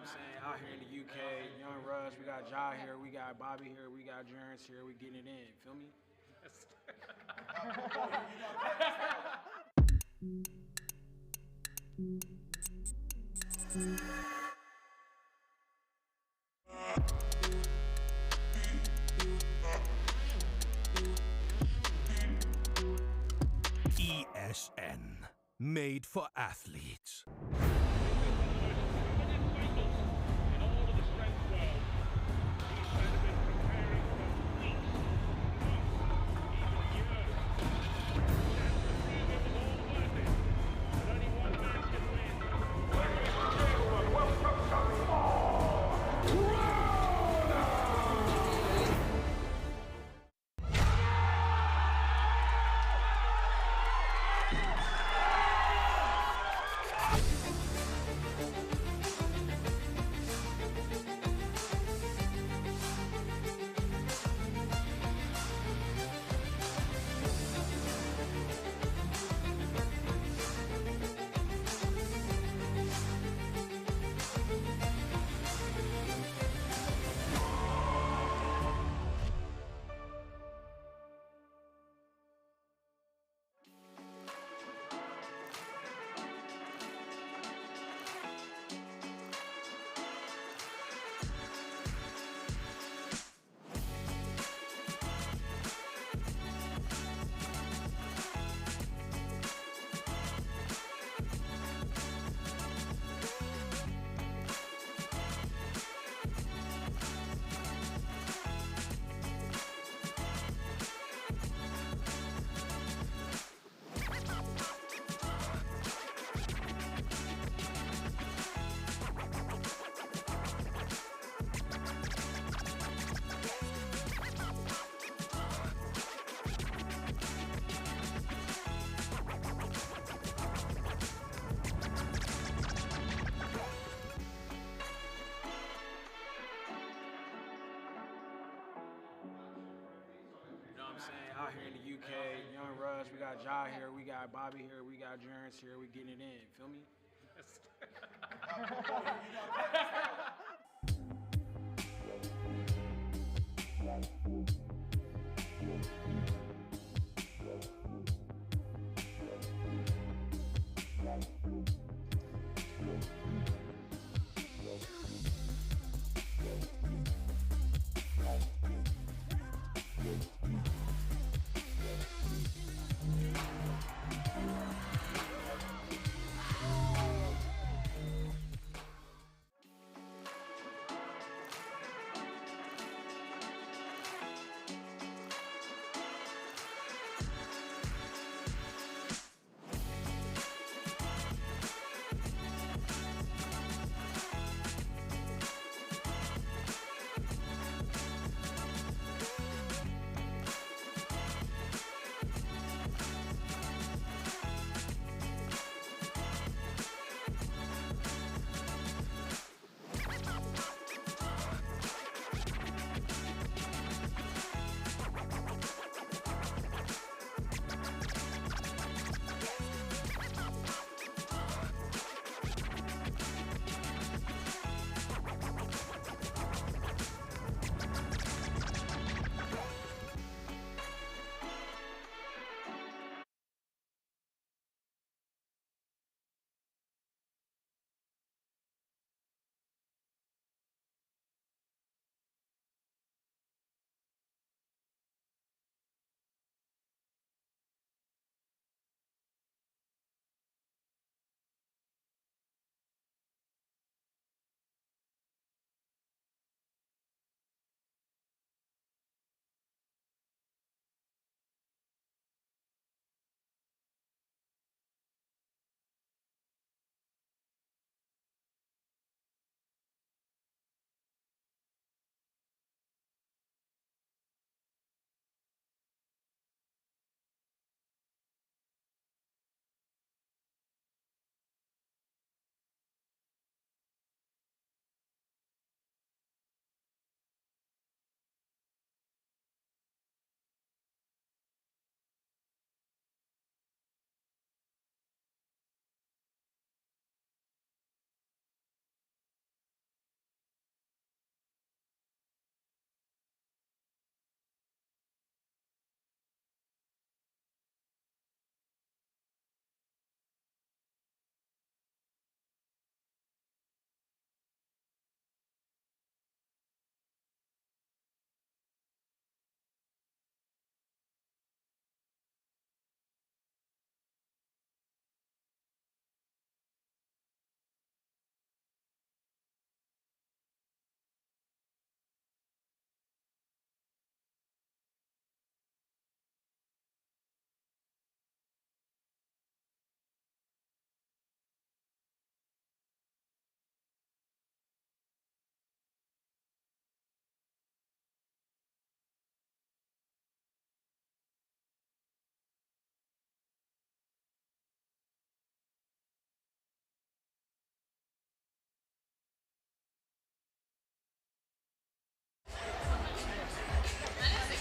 I'm saying? Out here in the UK, Young Russ, we got Ja here, we got Bobby here, we got Jerence here, we getting it in, feel me? ESN, made for athletes. You know what I'm saying? Out here in the UK, Young Russ, we got Ja here, we got Bobby here, we got Jerence here, we getting it in, feel me?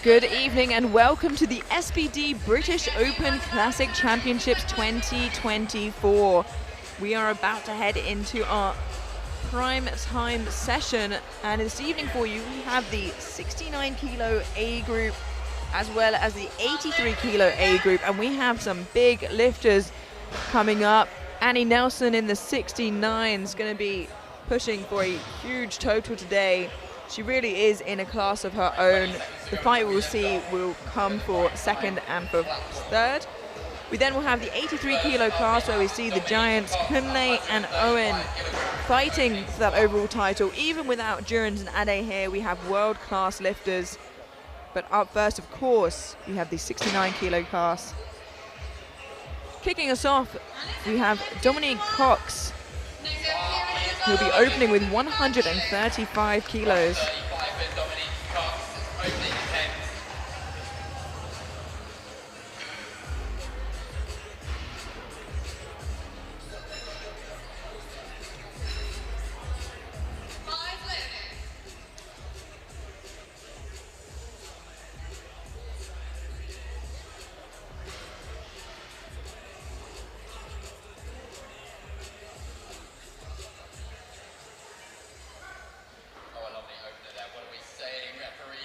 Good evening and welcome to the SBD British Open Classic Championships 2024. We are about to head into our prime time session, and this evening for you we have the 69 kilo A group as well as the 83 kilo A group, and we have some big lifters coming up. Annie Nelson in the 69 is going to be pushing for a huge total today. She really is in a class of her own. The fight we'll see will come for second and for third. We then will have the 83 kilo class where we see the giants Kunle and Owen fighting for that overall title. Even without Durans and Ade here, we have world class lifters. But up first, of course, we have the 69 kilo class. Kicking us off, we have Dominique Cox. He'll be opening with 135 kilos.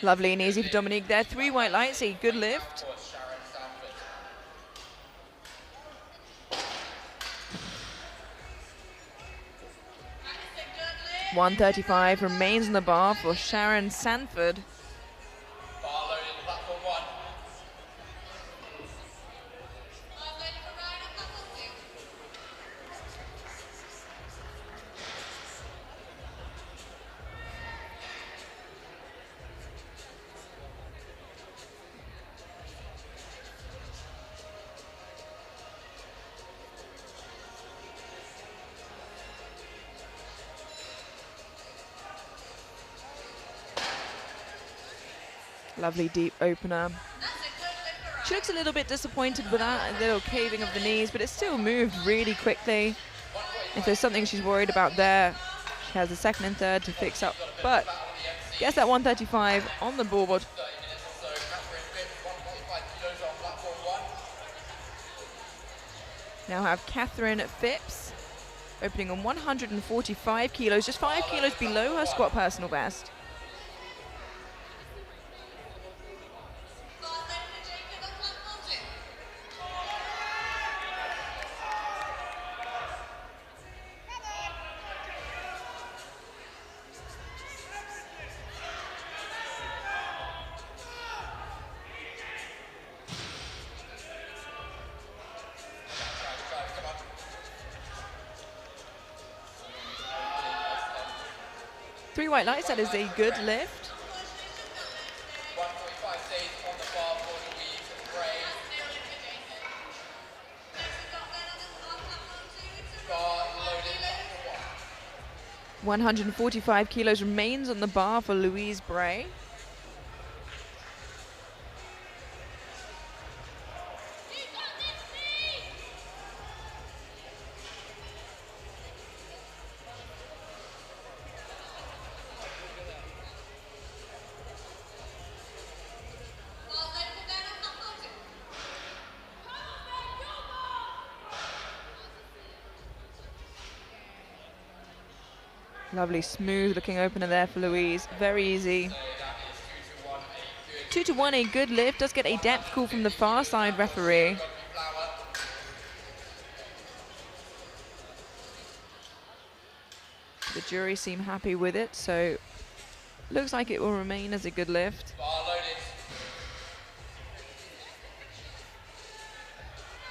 Lovely and easy for Dominique there. 3 white lights, a good lift. $135 remains on the bar for Sharon Sanford. Lovely deep opener. She looks a little bit disappointed with that, a little caving of the knees, but it still moved really quickly. If there's something she's worried about there, she has the second and third to fix up, but gets that 135 on the board. Now have Catherine Phipps opening on 145 kilos, just 5 kilos below her squat personal best. Three white lights, that is a good lift. $145 kilos remains on the bar for Louise Bray. Lovely smooth looking opener there for Louise, very easy. 2-1, a good lift, does get a depth call from the far side referee. The jury seem happy with it, so looks like it will remain as a good lift.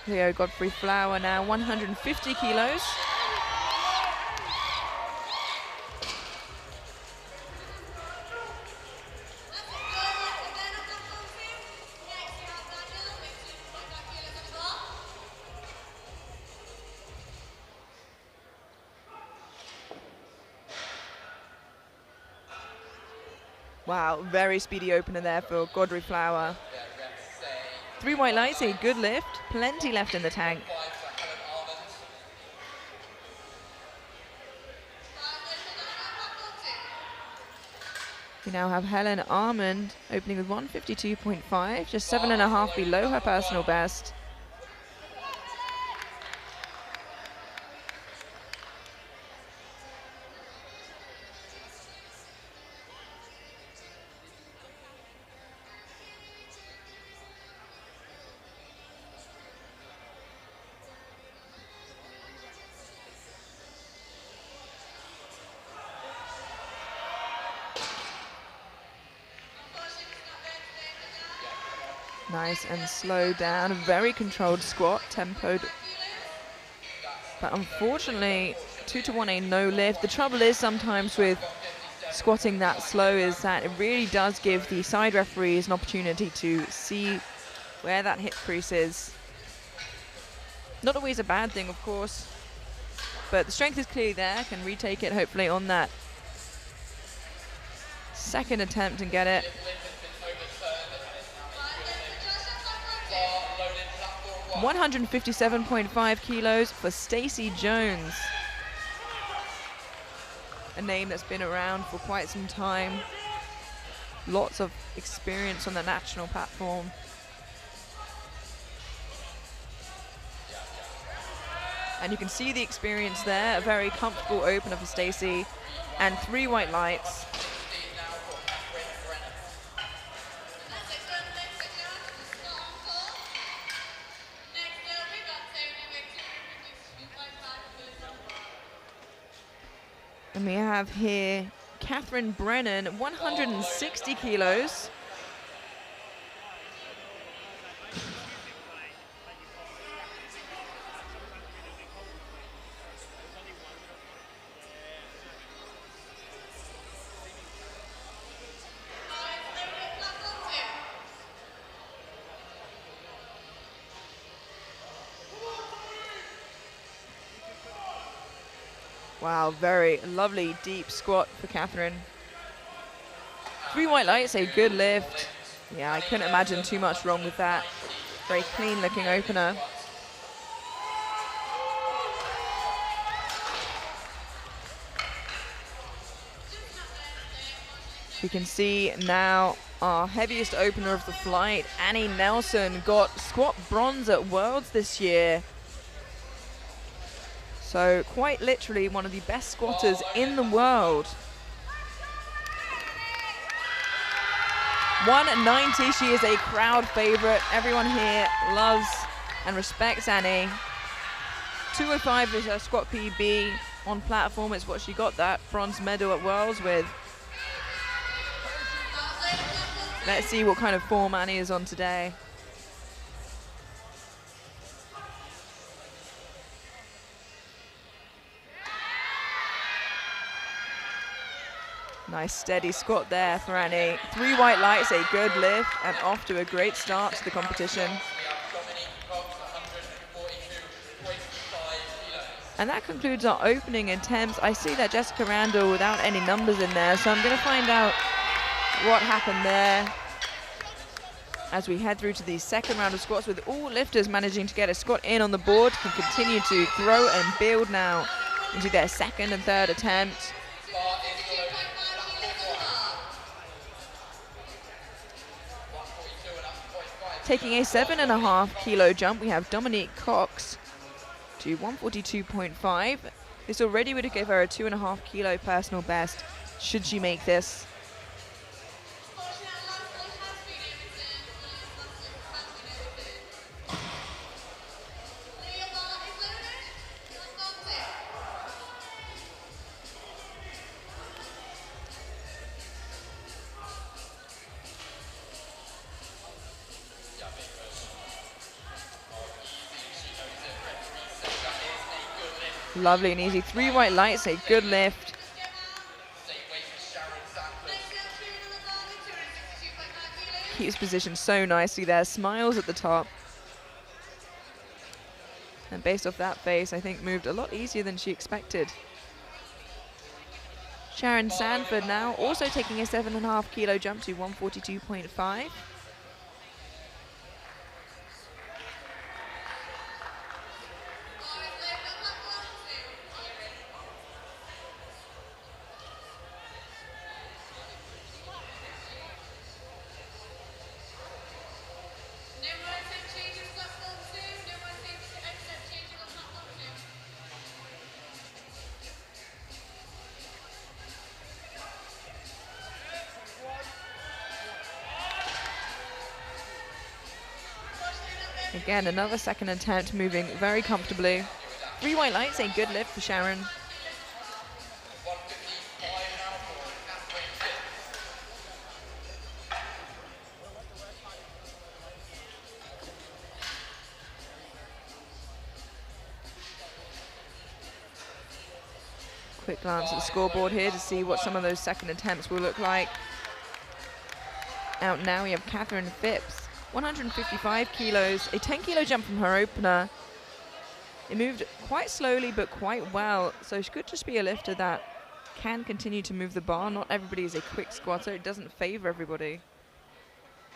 Leo Godfrey Flower now 150 kilos. Wow, very speedy opener there for Godfrey Flower. 3 white lights, a good lift, plenty left in the tank. We now have Helen Armand opening with 152.5, just 7.5 below her personal best. Nice and slow down, very controlled squat, tempoed. But unfortunately, 2 to 1 a no lift. The trouble is sometimes with squatting that slow is that it really does give the side referees an opportunity to see where that hip crease is. Not always a bad thing, of course, but the strength is clearly there, can retake it hopefully on that second attempt and get it. 157.5 kilos for Stacey Jones. A name that's been around for quite some time. Lots of experience on the national platform. And you can see the experience there, a very comfortable opener for Stacey, and 3 white lights. And we have here Catherine Brennan, 160 kilos. Wow, very lovely deep squat for Catherine. 3 white lights, a good lift. Yeah, I couldn't imagine too much wrong with that. Very clean looking opener. We can see now our heaviest opener of the flight, Annie Nelson, got squat bronze at Worlds this year. So quite literally one of the best squatters in the world. 190, she is a crowd favorite. Everyone here loves and respects Annie. 205 is her squat PB on platform. It's what she got that bronze medal at Worlds with. Let's see what kind of form Annie is on today. Nice steady squat there for Annie. 3 white lights, a good lift, and off to a great start to the competition. And that concludes our opening attempts. I see that Jessica Randall without any numbers in there, so I'm going to find out what happened there as we head through to the second round of squats, with all lifters managing to get a squat in on the board, can continue to throw and build now into their second and third attempt. Taking a 7.5 kilo jump, we have Dominique Cox to 142.5. This already would give her a 2.5 kilo personal best, should she make this. Lovely and easy. 3 white lights, a good lift. Keeps position so nicely there. Smiles at the top. And based off that face, I think moved a lot easier than she expected. Sharon Sanford now also taking a 7.5 kilo jump to 142.5. Again, another second attempt, moving very comfortably. 3 white lights, a good lift for Sharon. Quick glance at the scoreboard here to see what some of those second attempts will look like. Out now we have Catherine Phipps, 155 kilos, a 10 kilo jump from her opener. It moved quite slowly but quite well, so she could just be a lifter that can continue to move the bar. Not everybody is a quick squatter, it doesn't favor everybody.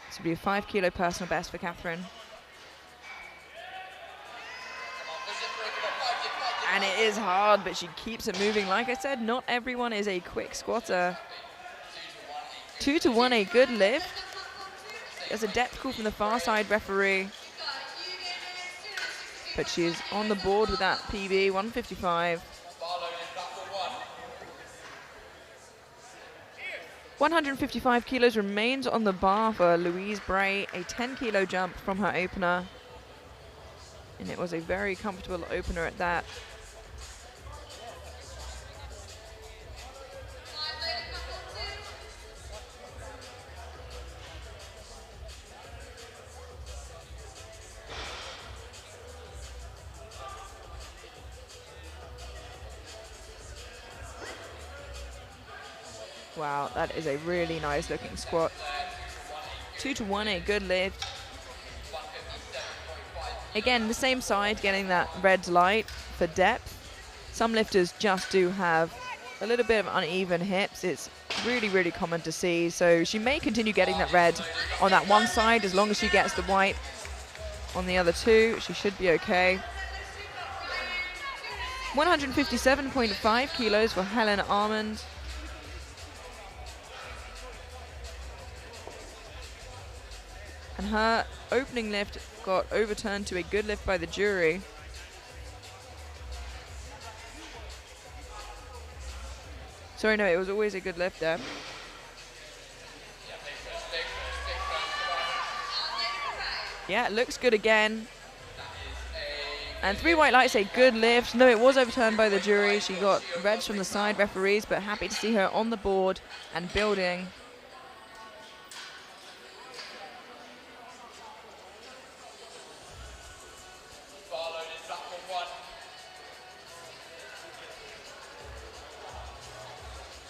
This would be a 5 kilo personal best for Catherine. And it is hard, but she keeps it moving. Like I said, not everyone is a quick squatter. 2 to 1, a good lift. There's a depth call from the far side referee. But she is on the board with that PB, 155. 155 kilos remains on the bar for Louise Bray, a 10 kilo jump from her opener. And it was a very comfortable opener at that. Wow, that is a really nice looking squat. 2 to 1, a good lift. Again, the same side, getting that red light for depth. Some lifters just do have a little bit of uneven hips. It's really, really common to see. So she may continue getting that red on that one side as long as she gets the white on the other two. She should be okay. 157.5 kilos for Helen Armand. And her opening lift got overturned to a good lift by the jury. Sorry, no, it was always a good lift there. Yeah, it looks good again. And 3 white lights, a good lift. No, it was overturned by the jury. She got reds from the side referees, but happy to see her on the board and building.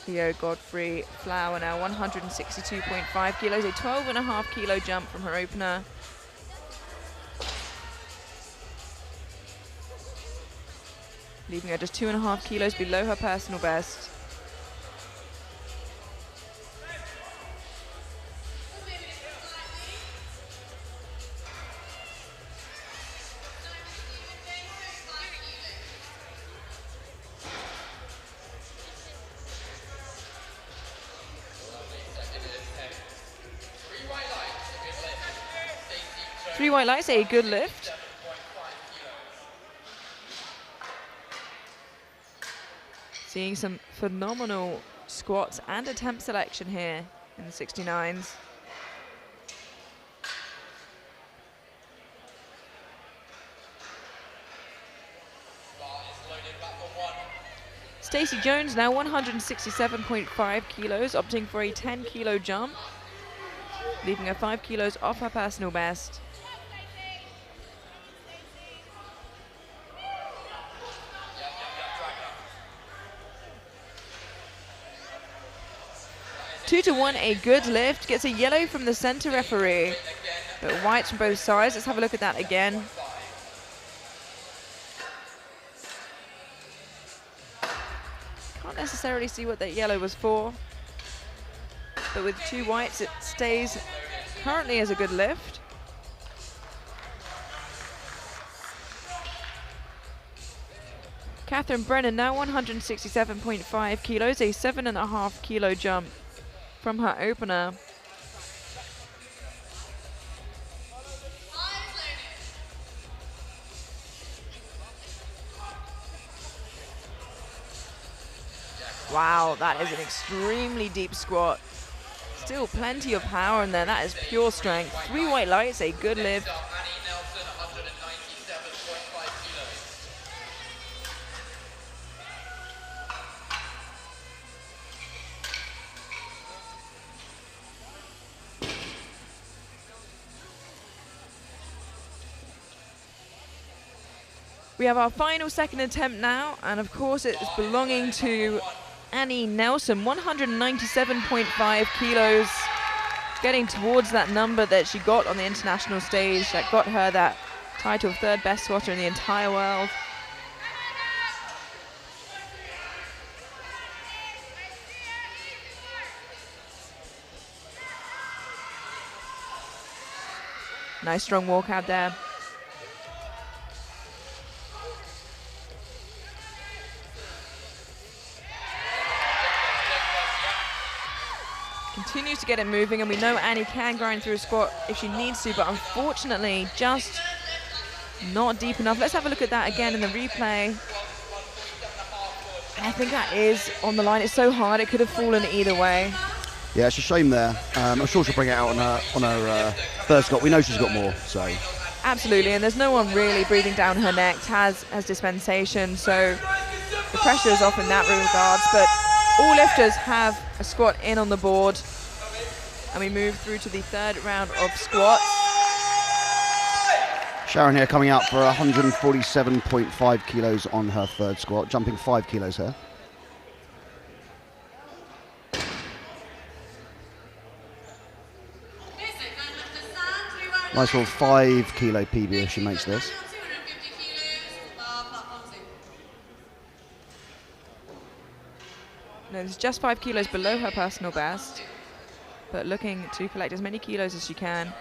Theo Godfrey Flower now 162.5 kilos, a 12.5 kilo jump from her opener. Leaving her just 2.5 kilos below her personal best. Three white lights, a good lift. Seeing some phenomenal squats and attempt selection here in the 69s. Stacey Jones now 167.5 kilos, opting for a 10 kilo jump, leaving her 5 kilos off her personal best. Two to 1, a good lift, gets a yellow from the center referee, but whites from both sides. Let's have a look at that again. Can't necessarily see what that yellow was for, but with 2 whites, it stays currently as a good lift. Catherine Brennan now 167.5 kilos, a 7.5 kilo jump from her opener. Wow, that is an extremely deep squat. Still plenty of power in there. That is pure strength. 3 white lights, a good lift. We have our final second attempt now, and of course it's belonging to Annie Nelson, 197.5 kilos, getting towards that number that she got on the international stage that got her that title of third best squatter in the entire world. Nice strong walk out there. Continues to get it moving, and we know Annie can grind through a squat if she needs to, but unfortunately just not deep enough. Let's have a look at that again in the replay. I think that is on the line. It's so hard, it could have fallen either way. Yeah, it's a shame there. I'm sure she'll bring it out on her third squat. We know she's got more, so. Absolutely, and there's no one really breathing down her neck. Taz has dispensation, so the pressure is off in that regards, but all lifters have a squat in on the board, and we move through to the third round of squats. Sharon here coming out for 147.5 kilos on her third squat, jumping 5 kilos here. Nice little 5 kilo PB if she makes this. No, it's just 5 kilos below her personal best, but looking to collect as many kilos as she can.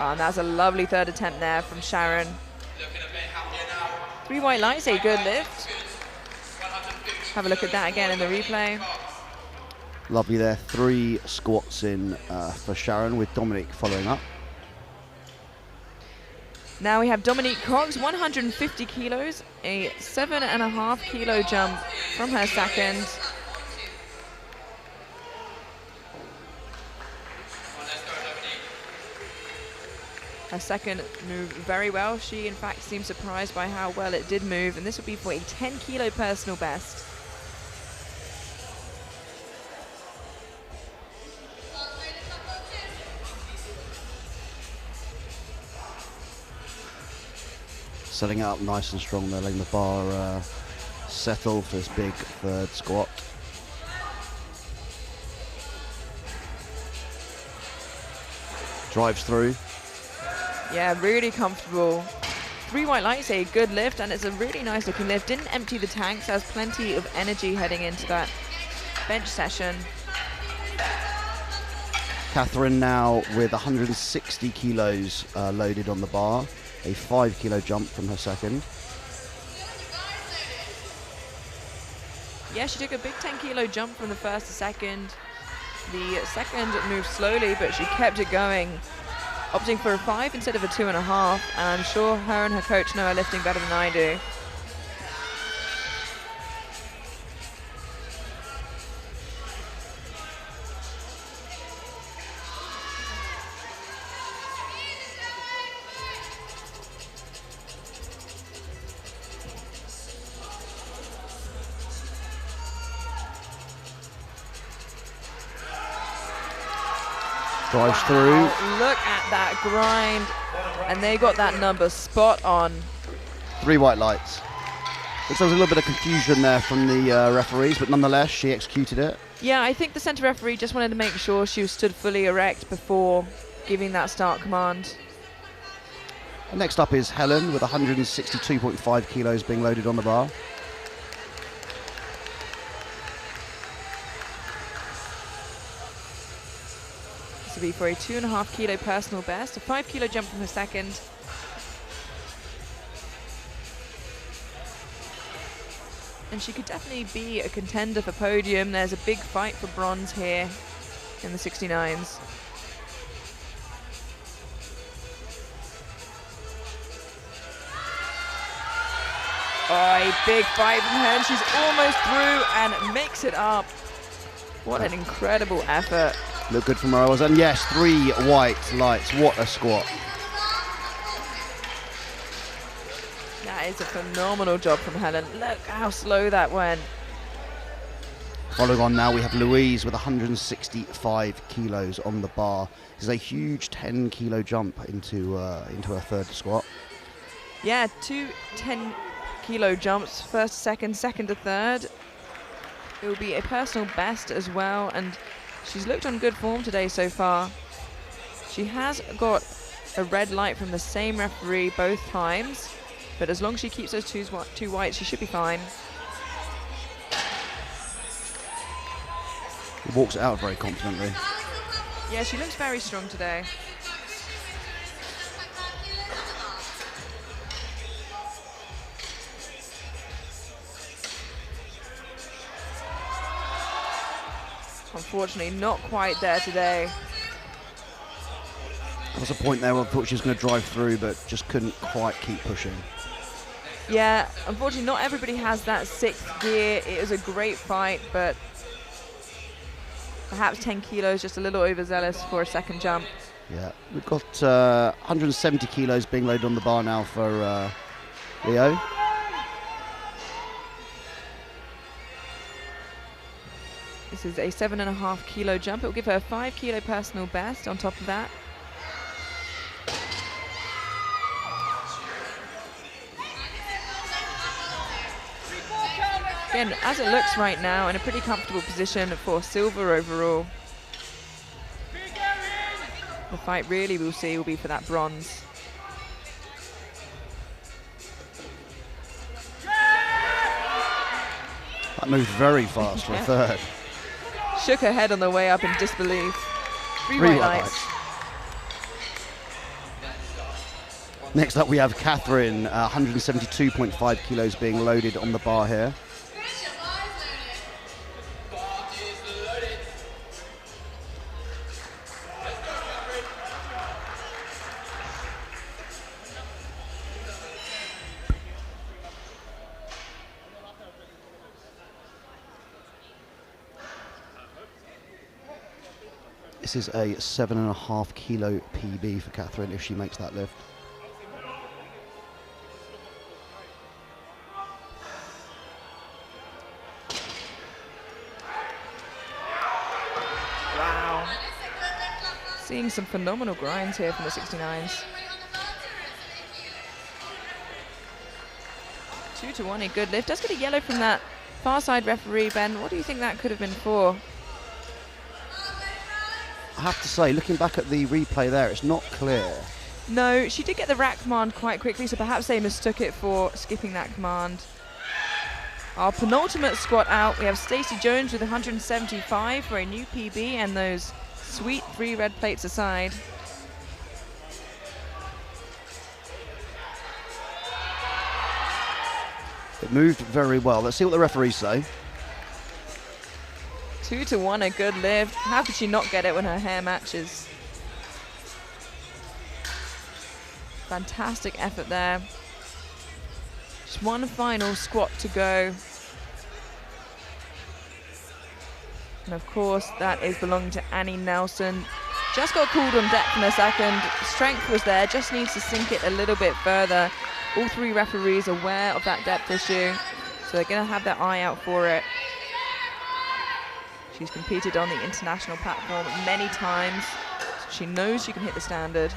Oh, and that's a lovely third attempt there from Sharon. 3 white lights, a good lift. Have a look at that again in the replay. Lovely there, 3 squats in for Sharon, with Dominic following up. Now we have Dominique Cox, 150 kilos, a 7.5 kilo jump from her second. Her second moved very well. She, in fact, seemed surprised by how well it did move, and this will be for a 10 kilo personal best. Setting it up nice and strong there, letting the bar settle for this big third squat. Drives through. Yeah, really comfortable. 3 white lights, a good lift, and it's a really nice looking lift. Didn't empty the tank, so has plenty of energy heading into that bench session. Catherine now with 160 kilos loaded on the bar. A 5 kilo jump from her second. Yeah, she took a big 10 kilo jump from the first to second. The second moved slowly, but she kept it going, opting for a 5 instead of a 2.5, and I'm sure her and her coach know her lifting better than I do. Drives through. Wow, look at that grind, and they got that number spot on. 3 white lights. Looks like there was a little bit of confusion there from the referees, but nonetheless, she executed it. Yeah, I think the centre referee just wanted to make sure she was stood fully erect before giving that start command. And next up is Helen with 162.5 kilos being loaded on the bar. This will be for a 2.5 kilo personal best, a 5 kilo jump from her second. And she could definitely be a contender for podium. There's a big fight for bronze here in the 69s. Oh, a big fight from her, and she's almost through and makes it up. What an incredible effort. Look good from where I was. And yes, 3 white lights. What a squat. That is a phenomenal job from Helen. Look how slow that went. Following on now, we have Louise with 165 kilos on the bar. This is a huge 10 kilo jump into her third squat. Yeah, 2 10 kilo jumps, first to second, second to third. It will be a personal best as well, and she's looked on good form today so far. She has got a red light from the same referee both times, but as long as she keeps those two whites, she should be fine. He walks it out very confidently. Yeah, she looks very strong today. Unfortunately, not quite there today. There was a point there where I thought she was going to drive through, but just couldn't quite keep pushing. Yeah, unfortunately, not everybody has that 6th gear. It was a great fight, but perhaps 10 kilos, just a little overzealous for a second jump. Yeah, we've got 170 kilos being loaded on the bar now for Leo. This is a 7.5 kilo jump. It will give her a 5 kilo personal best on top of that. Again, as it looks right now, in a pretty comfortable position for silver overall. The fight really we'll see will be for that bronze. That moved very fast for a third. Shook her head on the way up in disbelief. Three white lights. Next up we have Catherine, 172.5 kilos being loaded on the bar here. This is a 7.5 kilo PB for Catherine if she makes that lift. Wow. Seeing some phenomenal grinds here from the 69s. 2-1, a good lift. Does get a yellow from that far side referee, Ben. What do you think that could have been for? I have to say, looking back at the replay there, it's not clear. No, she did get the rack command quite quickly, so perhaps they mistook it for skipping that command. Our penultimate squat out, we have Stacey Jones with 175 for a new PB and those sweet 3 red plates aside. It moved very well. Let's see what the referees say. 2-1, a good lift. How could she not get it when her hair matches? Fantastic effort there. Just one final squat to go. And of course, that is belonging to Annie Nelson. Just got called on depth in a second. Strength was there, just needs to sink it a little bit further. All 3 referees aware of that depth issue, so they're going to have their eye out for it. She's competed on the international platform many times, so she knows she can hit the standard.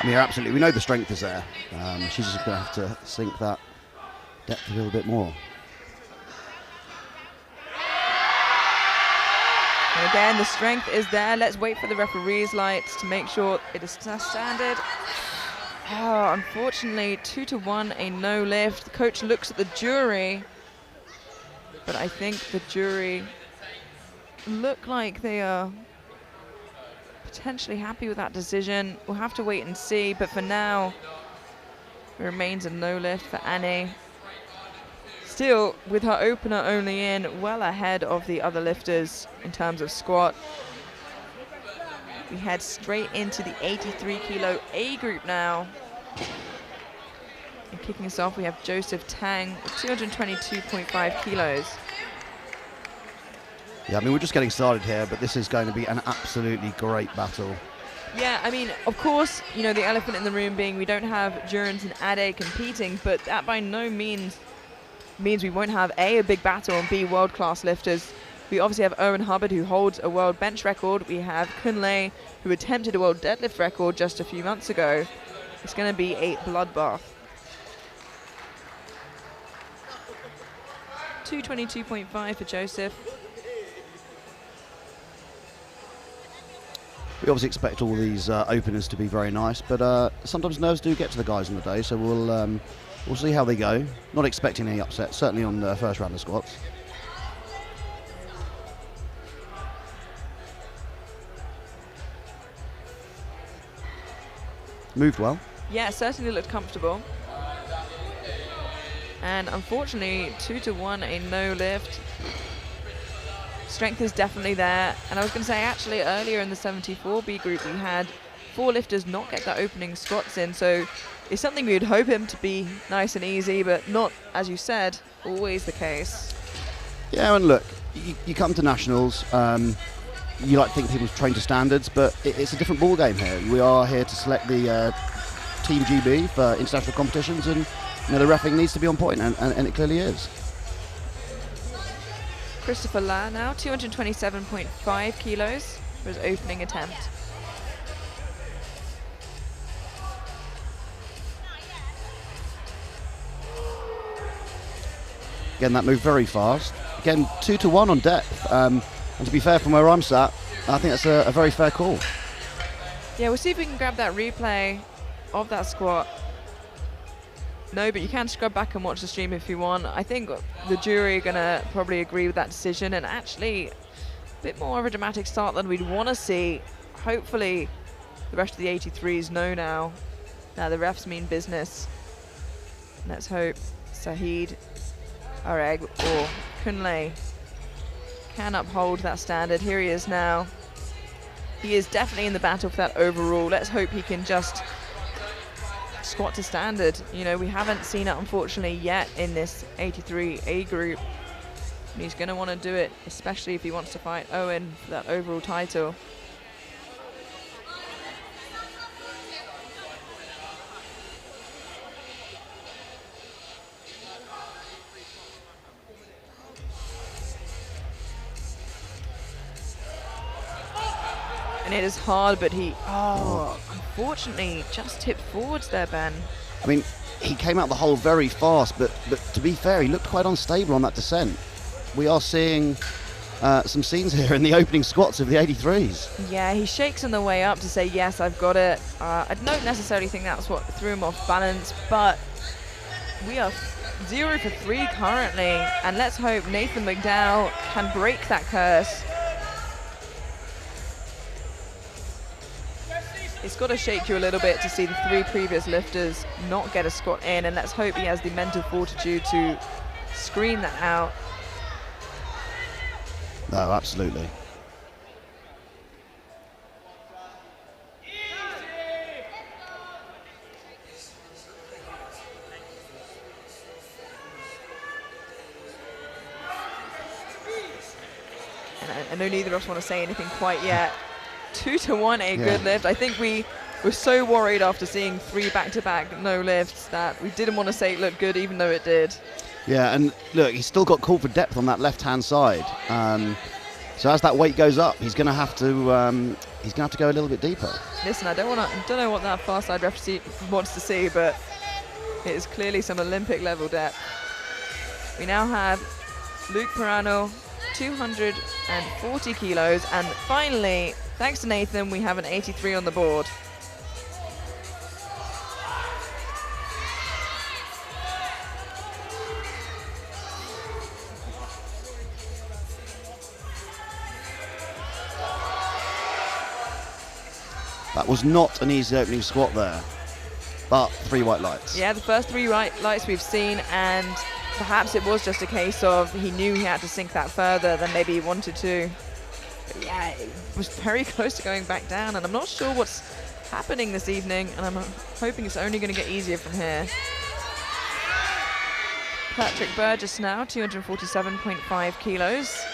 I mean, absolutely, we know the strength is there. She's just going to have to sink that depth a little bit more. And again, the strength is there. Let's wait for the referee's lights to make sure it is standard. Oh, unfortunately, 2-1, a no lift. The coach looks at the jury, but I think the jury look like they are potentially happy with that decision. We'll have to wait and see, but for now, it remains a no lift for Annie. Still, with her opener only in, well ahead of the other lifters in terms of squat. We head straight into the 83 kilo A group now. And kicking us off, we have Joseph Tang with 222.5 kilos. Yeah, I mean, we're just getting started here, but this is going to be an absolutely great battle. Yeah, I mean, of course, you know, the elephant in the room being we don't have Jones and Ade competing, but that by no means means we won't have A, a big battle, and B, world-class lifters. We obviously have Owen Hubbard, who holds a world bench record. We have Kunle, who attempted a world deadlift record just a few months ago. It's going to be a bloodbath. 222.5 for Joseph. We obviously expect all these openers to be very nice, but sometimes nerves do get to the guys on the day, so we'll see how they go. Not expecting any upsets, certainly on the first round of squats. Moved well. Yeah, certainly looked comfortable. And unfortunately, 2-1, a no lift. Strength is definitely there. And I was going to say, actually, earlier in the 74B group, we had 4 lifters not get their opening squats in. So it's something we would hope him to be nice and easy, but not, as you said, always the case. Yeah, and look, you come to nationals, you like to think people train to standards, but it's a different ball game here. We are here to select the Team GB for international competitions, and the reffing needs to be on point, and it clearly is. Christopher La now, 227.5 kilos for his opening attempt. Again, that moved very fast. Again, 2-1 on depth. And to be fair, from where I'm sat, I think that's a very fair call. Yeah, we'll see if we can grab that replay of that squat. No, but you can scrub back and watch the stream if you want. I think the jury are going to probably agree with that decision, and actually a bit more of a dramatic start than we'd want to see. Hopefully the rest of the 83s know now that the refs mean business. Let's hope Sahid, Areg or Kunle can uphold that standard. Here he is now. He is definitely in the battle for that overall. Let's hope he can just squat to standard. We haven't seen it, unfortunately, yet in this 83A group. And he's going to want to do it, especially if he wants to fight Owen for that overall title. And it is hard, but he, unfortunately, just tipped forwards there, Ben. I mean, he came out the hole very fast, but to be fair, he looked quite unstable on that descent. We are seeing some scenes here in the opening squats of the 83s. Yeah, he shakes on the way up to say, yes, I've got it. I don't necessarily think that's what threw him off balance, but we are 0 for 3 currently, and let's hope Nathan McDowell can break that curse. It's got to shake you a little bit to see the 3 previous lifters not get a squat in, and let's hope he has the mental fortitude to screen that out. No, absolutely. And I know neither of us want to say anything quite yet. 2-1, a good lift. I think we were so worried after seeing 3 back-to-back no lifts that we didn't want to say it looked good, even though it did. Yeah, and look, he's still got call for depth on that left-hand side. So as that weight goes up, he's going to have to go a little bit deeper. Listen, I don't know what that far side ref wants to see, but it is clearly some Olympic level depth. We now have Luke Perano, 240 kilos, and finally, thanks to Nathan, we have an 83 on the board. That was not an easy opening squat there, but 3 white lights. Yeah, the first 3 white lights we've seen, and perhaps it was just a case of he knew he had to sink that further than maybe he wanted to. But yeah, it was very close to going back down, and I'm not sure what's happening this evening, and I'm hoping it's only going to get easier from here. Patrick Burgess now, 247.5 kilos.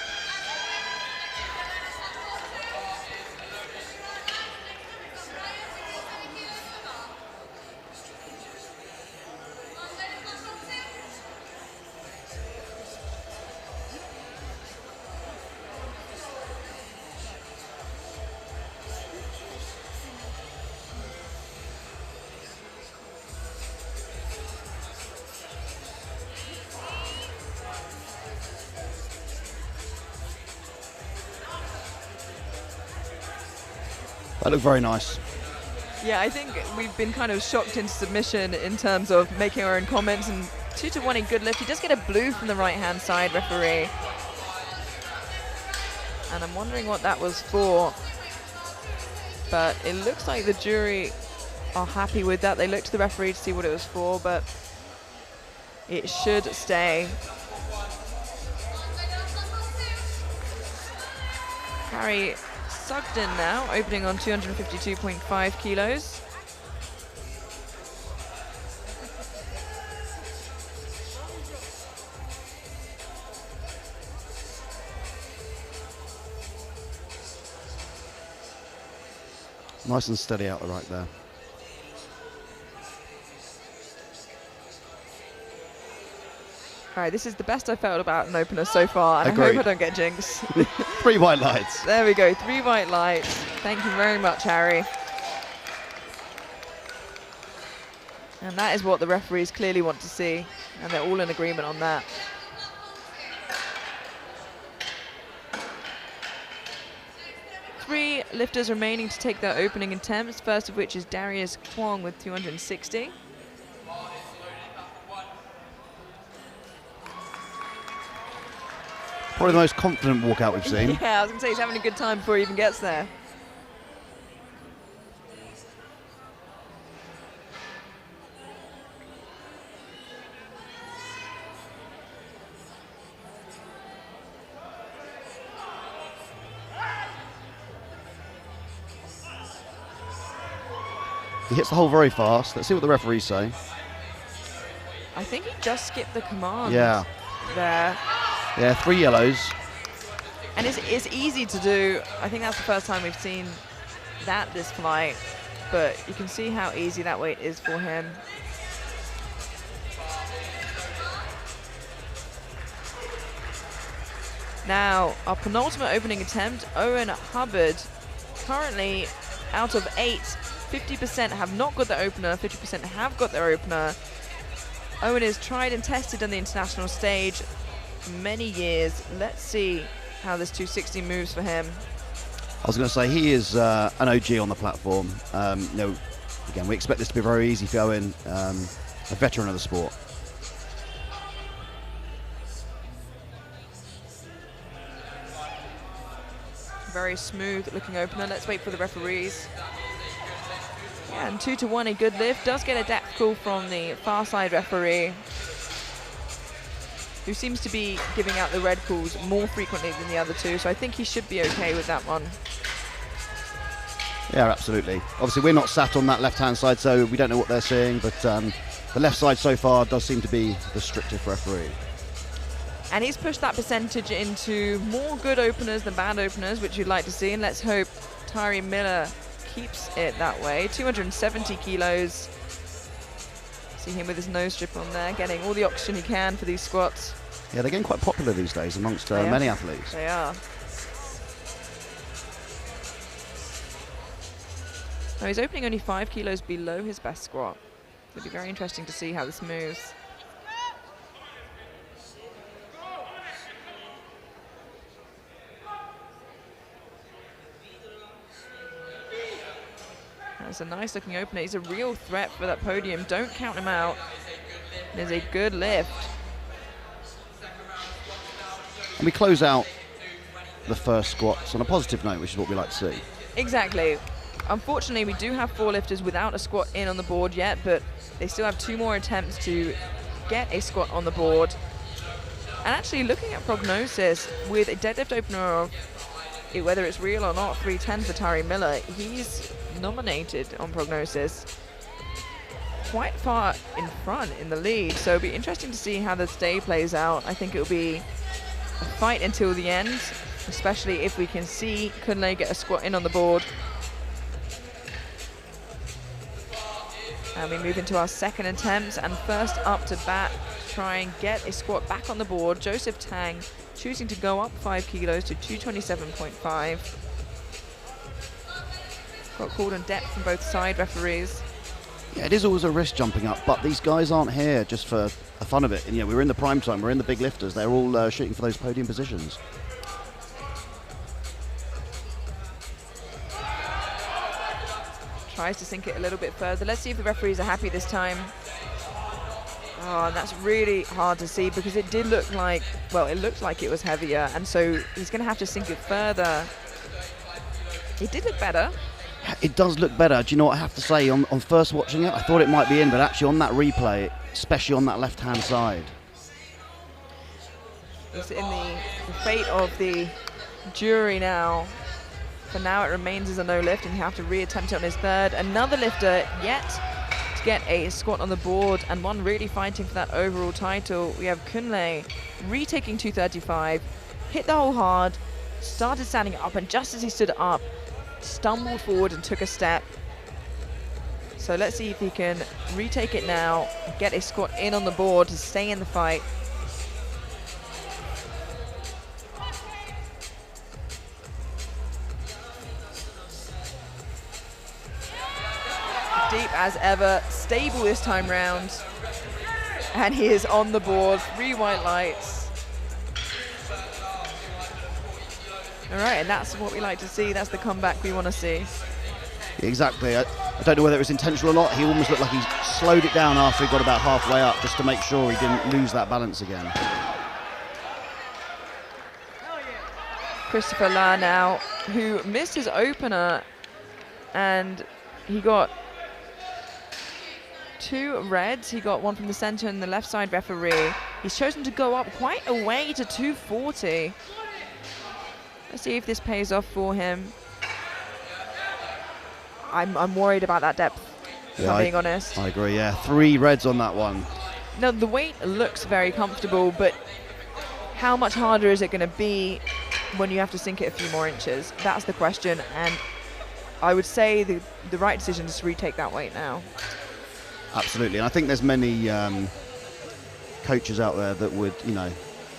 That looked very nice. Yeah, I think we've been kind of shocked into submission in terms of making our own comments, and 2-1, a good lift. He does get a blue from the right-hand side referee. And I'm wondering what that was for. But it looks like the jury are happy with that. They looked to the referee to see what it was for, but it should stay. Harry Sugden now, opening on 252.5 kilos. Nice and steady out the right there. All right, this is the best I've felt about an opener so far, and Agreed. I hope I don't get jinxed. 3 white lights. There we go, 3 white lights. Thank you very much, Harry. And that is what the referees clearly want to see, and they're all in agreement on that. Three lifters remaining to take their opening attempts, first of which is Darius Kwong with 260. Probably the most confident walkout we've seen. Yeah, I was going to say he's having a good time before he even gets there. He hits the hole very fast. Let's see what the referees say. I think he just skipped the command Yeah. there. Yeah, 3 yellows. And it's easy to do. I think that's the first time we've seen that this flight, but you can see how easy that weight is for him. Now, our penultimate opening attempt, Owen Hubbard, currently out of 8, 50% have not got their opener, 50% have got their opener. Owen is tried and tested on the international stage for many years. Let's see how this 260 moves for him. I was going to say, he is an OG on the platform. Again, we expect this to be very easy for Owen, a veteran of the sport. Very smooth looking opener. Let's wait for the referees. Yeah, and 2-1, a good lift. Does get a depth call from the far side referee, who seems to be giving out the red calls more frequently than the other two, so I think he should be okay with that one. Yeah, absolutely. Obviously, we're not sat on that left-hand side, so we don't know what they're seeing, but the left side so far does seem to be the strictest referee. And he's pushed that percentage into more good openers than bad openers, which you'd like to see, and let's hope Tyree Miller keeps it that way. 270 kilos. See him with his nose strip on there, getting all the oxygen he can for these squats. Yeah, they're getting quite popular these days amongst many athletes. They are. Now he's opening only 5 kilos below his best squat. It'll be very interesting to see how this moves. That's a nice looking opener. He's a real threat for that podium. Don't count him out. There's a good lift. And we close out the first squats on a positive note, which is what we like to see. Exactly. Unfortunately, we do have 4 lifters without a squat in on the board yet, but they still have 2 more attempts to get a squat on the board. And actually, looking at prognosis, with a deadlift opener of, whether it's real or not, 310 for Tyree Miller, he's nominated on prognosis, quite far in front in the lead. So it'll be interesting to see how this day plays out. I think it'll be a fight until the end, especially if we can see Kunle get a squat in on the board. And we move into our second attempt, and first up to bat to try and get a squat back on the board, Joseph Tang, choosing to go up 5 kilos to 227.5. Got called on depth from both side referees. Yeah, it is always a risk jumping up, but these guys aren't here just for the fun of it. And, we're in the prime time, we're in the big lifters. They're all shooting for those podium positions. tries to sink it a little bit further. Let's see if the referees are happy this time. Oh, and that's really hard to see because it did look like, well, it looked like it was heavier, and so he's going to have to sink it further. It did look better. It does look better. Do you know what I have to say? On first watching it, I thought it might be in, but actually on that replay, especially on that left-hand side. It's in the fate of the jury now. For now, it remains as a no lift, and you have to reattempt it on his third. Another lifter yet to get a squat on the board, and one really fighting for that overall title. We have Kunle retaking 235, hit the hole hard, started standing up, and just as he stood up, stumbled forward and took a step. So let's see if he can retake it now, get a squat in on the board to stay in the fight. Deep as ever, stable this time round, and he is on the board. 3 white lights. All right, and that's what we like to see. That's the comeback we want to see. Exactly. I don't know whether it was intentional or not. He almost looked like he slowed it down after he got about halfway up, just to make sure he didn't lose that balance again. Christopher La now, who missed his opener, and he got 2 reds. He got one from the center and the left side referee. He's chosen to go up quite a way to 240. Let's see if this pays off for him. I'm worried about that depth, if I'm being honest. I agree, yeah. 3 reds on that one. Now, the weight looks very comfortable, but how much harder is it going to be when you have to sink it a few more inches? That's the question, and I would say the right decision is to retake that weight now. Absolutely, and I think there's many coaches out there that would, you know,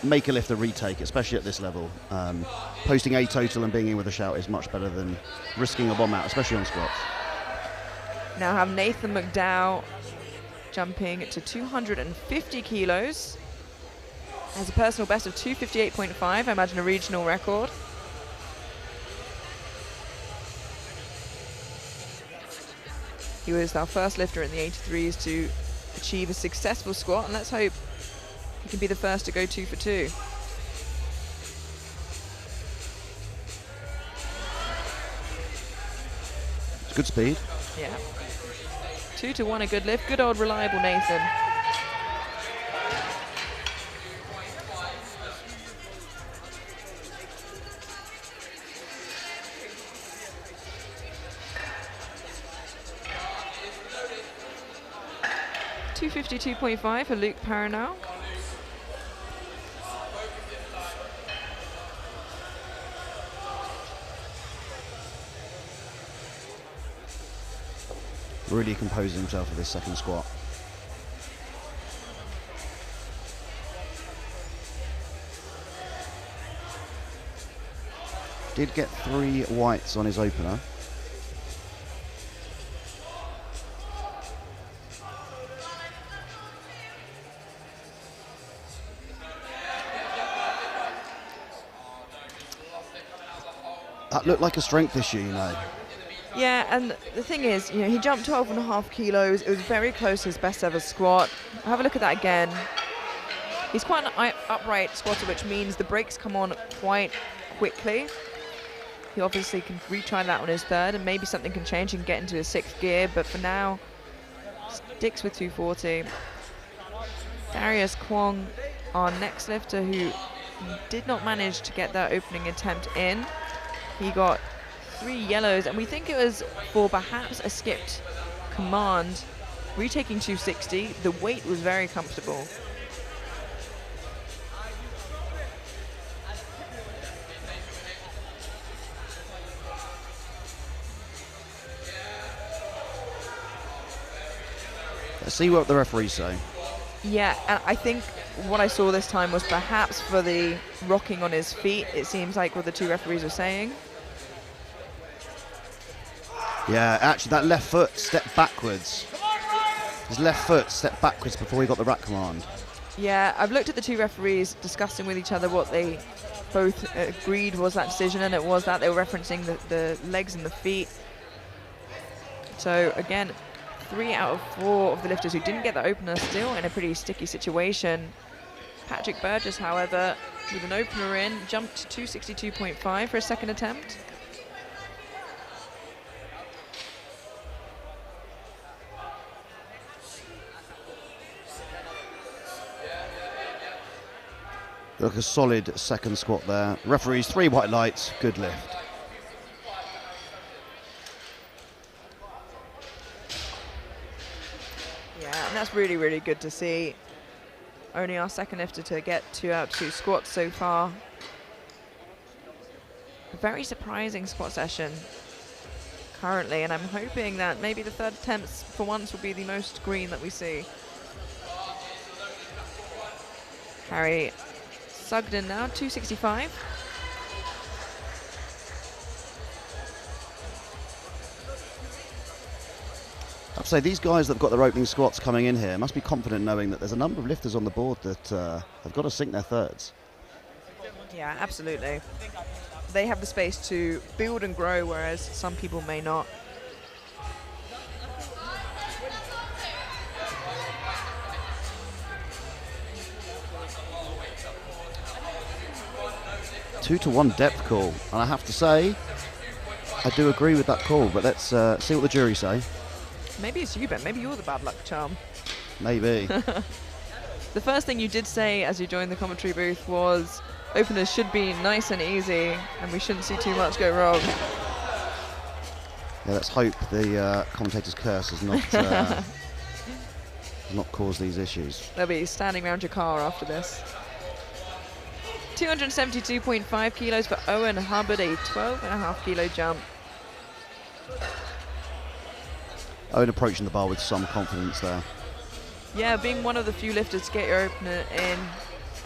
make a lift a retake, especially at this level. Posting a total and being in with a shout is much better than risking a bomb out, especially on squats. Now have Nathan McDowell jumping to 250 kilos. Has a personal best of 258.5, I imagine a regional record. He was our first lifter in the 83s to achieve a successful squat, and let's hope he can be the first to go 2 for 2. It's good speed. Yeah. 2 to 1, a good lift. Good old reliable Nathan. $252.5 for Luke Paranal. Really composing himself for this second squat. Did get 3 whites on his opener. That looked like a strength issue, you know. Yeah, and the thing is, you know, he jumped 12.5 kilos. It was very close to his best ever squat. Have a look at that again. He's quite an upright squatter, which means the brakes come on quite quickly. He obviously can retry that on his third, and maybe something can change and get into his 6th gear, but for now, sticks with 240. Darius Kwong, our next lifter, who did not manage to get that opening attempt in. He got 3 yellows, and we think it was for perhaps a skipped command. Retaking 260, the weight was very comfortable. Let's see what the referees say. Yeah, and I think what I saw this time was perhaps for the rocking on his feet. It seems like what the 2 referees are saying. Yeah, actually that left foot stepped backwards. His left foot stepped backwards before he got the rack command. Yeah, I've looked at the 2 referees discussing with each other what they both agreed was that decision, and it was that they were referencing the legs and the feet. So again, 3 out of 4 of the lifters who didn't get the opener still in a pretty sticky situation. Patrick Burgess, however, with an opener in, jumped to 262.5 for a second attempt. Look, a solid second squat there. Referees, 3 white lights, good lift. Yeah, and that's really, really good to see. Only our second lifter to get 2 out of 2 squats so far. A very surprising squat session currently, and I'm hoping that maybe the third attempts for once will be the most green that we see. Harry Sugden now, 265. I'd say these guys that have got their opening squats coming in here must be confident knowing that there's a number of lifters on the board that have got to sink their thirds. Yeah, absolutely. They have the space to build and grow, whereas some people may not. Two to 1 depth call, and I have to say, I do agree with that call, but let's see what the jury say. Maybe it's you, Ben. Maybe you're the bad luck charm. Maybe. The first thing you did say as you joined the commentary booth was openers should be nice and easy, and we shouldn't see too much go wrong. Yeah, let's hope the commentator's curse has not caused these issues. They'll be standing around your car after this. 272.5 kilos for Owen Hubbard, a 12.5 kilo jump. Owen approaching the bar with some confidence there. Yeah, being one of the few lifters to get your opener in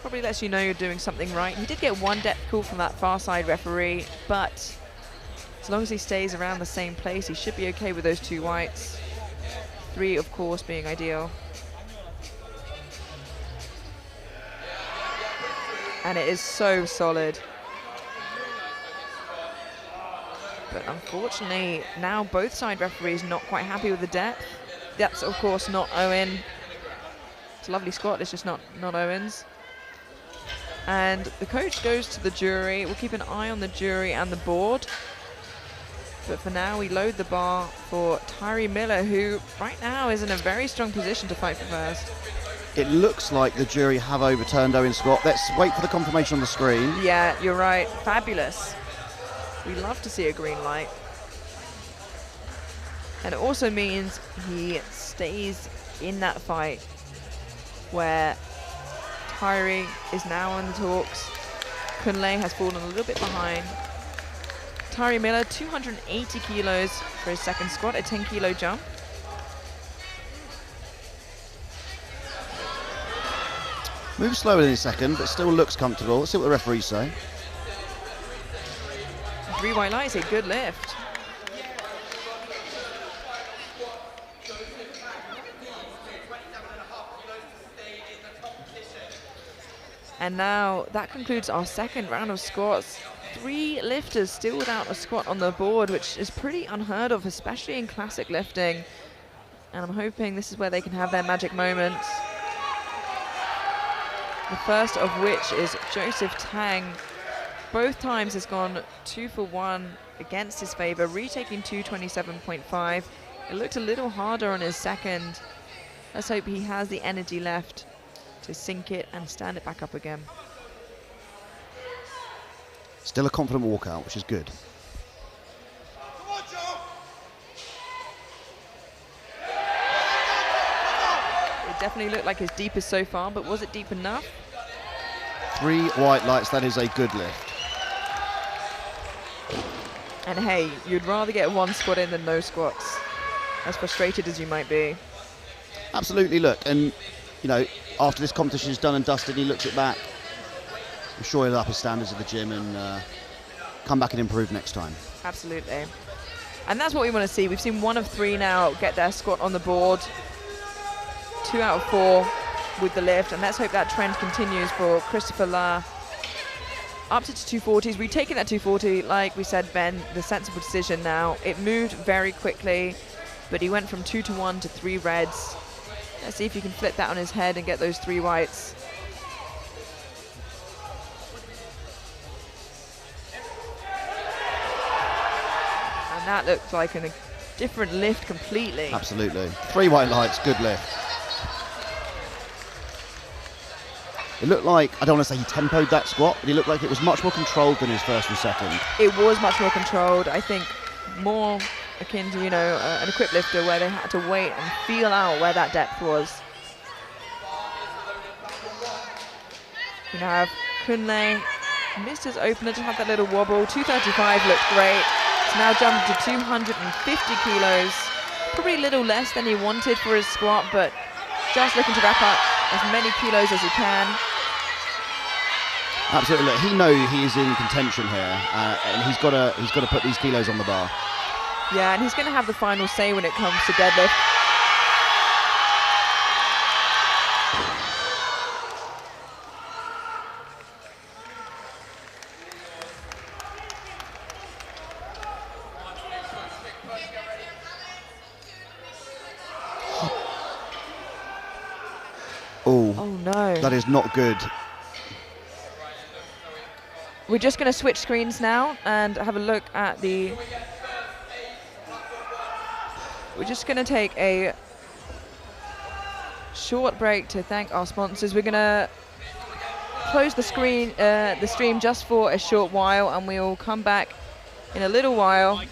probably lets you know you're doing something right. He did get 1 depth call from that far side referee, but as long as he stays around the same place, he should be okay with those 2 whites. 3, of course, being ideal. And it is so solid. But unfortunately, now both side referees not quite happy with the depth. That's, of course, not Owen. It's a lovely squat, it's just not Owen's. And the coach goes to the jury. We'll keep an eye on the jury and the board. But for now, we load the bar for Tyree Miller, who right now is in a very strong position to fight for first. It looks like the jury have overturned Owen's squat. Let's wait for the confirmation on the screen. Yeah, you're right. Fabulous. We love to see a green light. And it also means he stays in that fight where Tyree is now on the talks. Kunle has fallen a little bit behind. Tyree Miller, 280 kilos for his second squat, a 10 kilo jump. Moves slower in a second, but still looks comfortable. Let's see what the referees say. 3 white lights, a good lift. And now that concludes our second round of squats. 3 lifters still without a squat on the board, which is pretty unheard of, especially in classic lifting. And I'm hoping this is where they can have their magic moments. The first of which is Joseph Tang. Both times has gone 2 for 1 against his favor, retaking 227.5. It looked a little harder on his second. Let's hope he has the energy left to sink it and stand it back up again. Still a confident walkout, which is good. It definitely looked like his deepest so far, but was it deep enough? 3 white lights, that is a good lift. And hey, you'd rather get 1 squat in than no squats, as frustrated as you might be. Absolutely, look, and you know, after this competition is done and dusted, he looks it back. I'm sure he'll up his standards at the gym and come back and improve next time. Absolutely. And that's what we want to see. We've seen 1 of 3 now get their squat on the board. 2 out of 4 with the lift, and let's hope that trend continues for Christopher La. Up to 240s, retaking that 240, like we said, Ben, the sensible decision now. It moved very quickly. but he went from 2 to 1 to 3 reds. Let's see if he can flip that on his head and get those 3 whites. And that looked like a different lift completely. Absolutely. 3 white lights, good lift. It looked like, I don't want to say he tempoed that squat, but he looked like it was much more controlled than his first and second. It was much more controlled. I think more akin to, you know, an equipped lifter where they had to wait and feel out where that depth was. We now have Kunle. Missed his opener to have that little wobble. 235 looked great. It's now jumped to 250 kilos. Probably a little less than he wanted for his squat, but just looking to wrap up as many kilos as he can. Absolutely. Look, he knows he is in contention here, and he's got to put these kilos on the bar. Yeah, and he's going to have the final say when it comes to deadlift. Oh no. That is not good. We're just going to switch screens now and have a look at the... We're just going to take a short break to thank our sponsors. We're going to close the stream just for a short while, and we'll come back in a little while.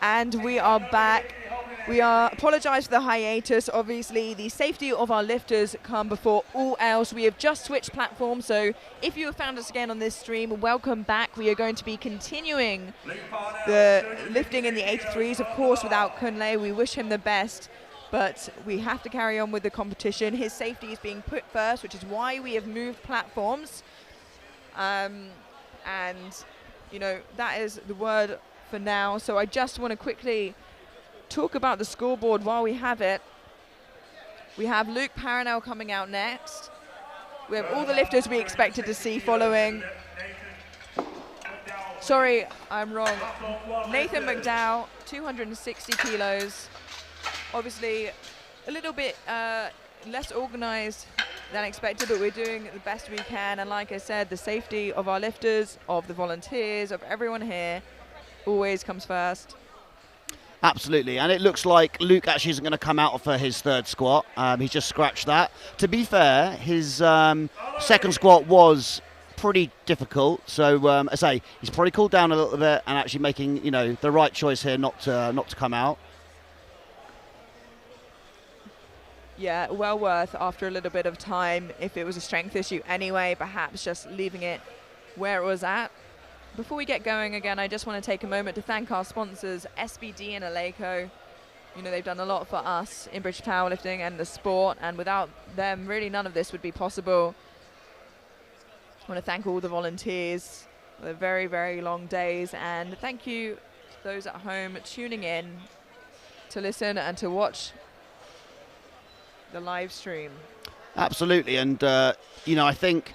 And we are back. We apologise for the hiatus. Obviously, the safety of our lifters come before all else. We have just switched platforms, so if you have found us again on this stream, welcome back. We are going to be continuing the lifting in the 83s, of course, without Kunle. We wish him the best, but we have to carry on with the competition. His safety is being put first, which is why we have moved platforms. And, you know, that is the word for now. So I just want to quickly talk about the scoreboard while we have it. We have Luke Paranel coming out next. We have all the lifters we expected to see following. Sorry, I'm wrong. Nathan McDowell, 260 kilos. Obviously, a little bit less organized than expected, but we're doing the best we can. And like I said, the safety of our lifters, of the volunteers, of everyone here always comes first. Absolutely, and it looks like Luke actually isn't going to come out for his third squat. He's just scratched that. To be fair, his second squat was pretty difficult. So, as I say, he's probably cooled down a little bit and actually making, you know, the right choice here not to come out. Yeah, well worth after a little bit of time. If it was a strength issue anyway, perhaps just leaving it where it was at. Before we get going again, I just want to take a moment to thank our sponsors, SBD and Aleco. You know, they've done a lot for us in British powerlifting and the sport, and without them, really none of this would be possible. I want to thank all the volunteers for the very, very long days, and thank you to those at home tuning in to listen and to watch the live stream. Absolutely, and you know, I think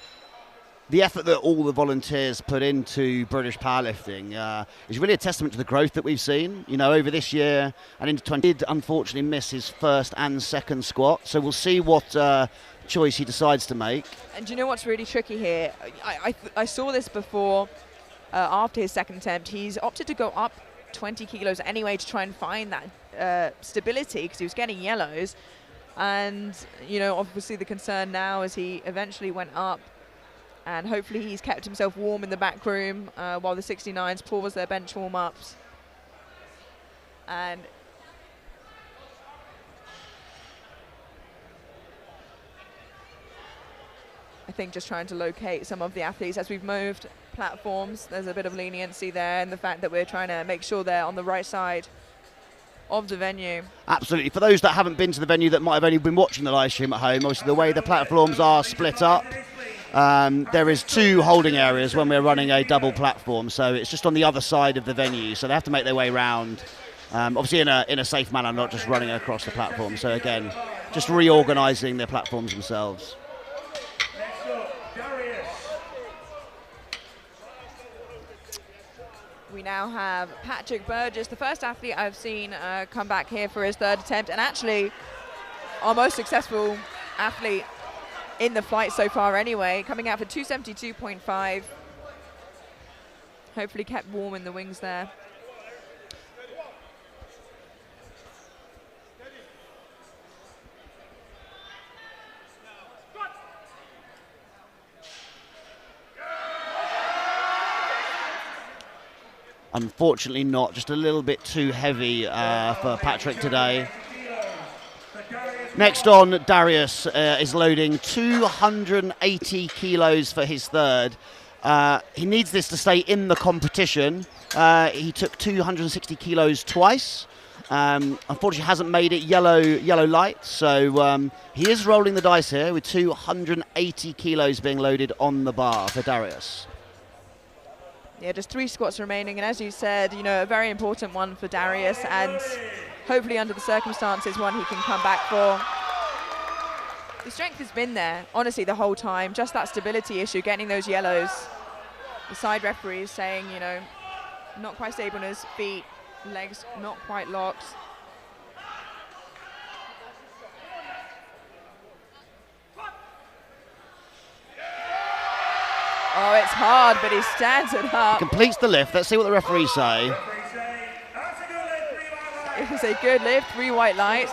the effort that all the volunteers put into British powerlifting is really a testament to the growth that we've seen. You know, over this year and into 20, did unfortunately miss his first and second squat. So we'll see what choice he decides to make. And do you know what's really tricky here? I saw this before. After his second attempt, he's opted to go up 20 kilos anyway to try and find that stability, because he was getting yellows. And, you know, obviously the concern now is he eventually went up, and hopefully he's kept himself warm in the back room while the 69s pause their bench warm-ups. And I think just trying to locate some of the athletes as we've moved platforms. There's a bit of leniency there, and the fact that we're trying to make sure they're on the right side of the venue. Absolutely. For those that haven't been to the venue that might have only been watching the live stream at home, obviously the way the platforms are split up, there is 2 holding areas when we're running a double platform, so it's just on the other side of the venue, so they have to make their way round Obviously in a safe manner, not just running across the platform. So again, just reorganising their platforms themselves. Next up, Darius. We now have Patrick Burgess, the first athlete I've seen come back here for his third attempt, and actually our most successful athlete in the flight so far anyway, coming out for 272.5. Hopefully kept warm in the wings there. Unfortunately not, just a little bit too heavy for Patrick today. Next on, Darius is loading 280 kilos for his third. He needs this to stay in the competition. He took 260 kilos twice. Unfortunately hasn't made it yellow light, so he is rolling the dice here with 280 kilos being loaded on the bar for Darius. Yeah, just 3 squats remaining, and as you said, you know, a very important one for Darius, and hopefully under the circumstances one he can come back for. The strength has been there, honestly, the whole time, just that stability issue, getting those yellows. The side referees saying, you know, not quite stable on his feet, legs not quite locked. Oh, it's hard, but he stands it up. Completes the lift. Let's see what the referees say. It was a good lift, 3 white lights.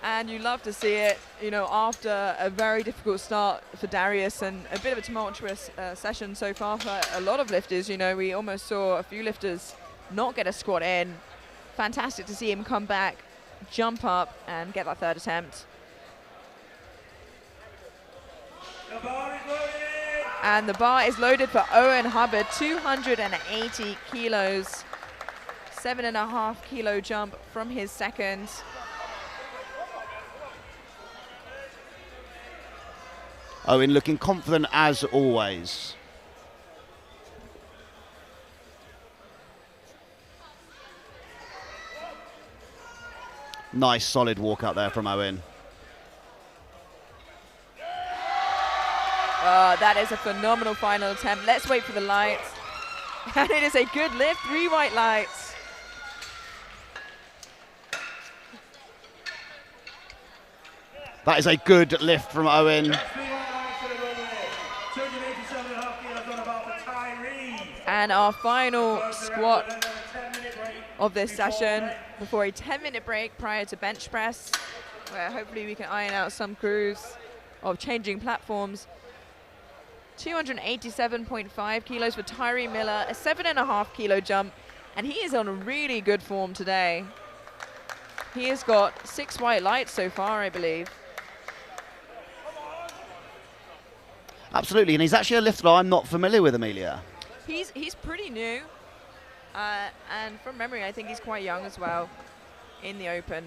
And you love to see it, you know, after a very difficult start for Darius and a bit of a tumultuous session so far for a lot of lifters. You know, we almost saw a few lifters not get a squat in. Fantastic to see him come back, jump up, and get that third attempt. And the bar is loaded for Owen Hubbard, 280 kilos, 7.5 kilo jump from his second. Owen looking confident as always. Nice solid walk up there from Owen. That is a phenomenal final attempt. Let's wait for the lights. And it is a good lift, 3 white lights. That is a good lift from Owen. And our final squat of this session before a 10-minute break prior to bench press, where hopefully we can iron out some grooves of changing platforms. 287.5 kilos for Tyree Miller, a 7.5 kilo jump, and he is on really good form today. He has got 6 white lights so far, I believe. Absolutely, and he's actually a lifter I'm not familiar with, Amelia. He's pretty new, and from memory, I think he's quite young as well in the open.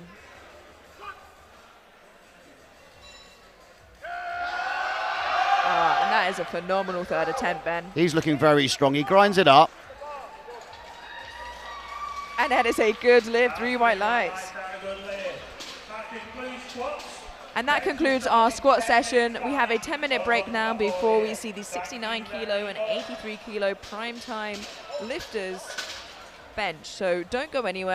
And that is a phenomenal third attempt, Ben. He's looking very strong. He grinds it up. And that is a good lift, 3 white lights. And that concludes our squat session. We have a 10-minute break now before we see the 69 kilo and 83 kilo prime time lifters bench. So don't go anywhere.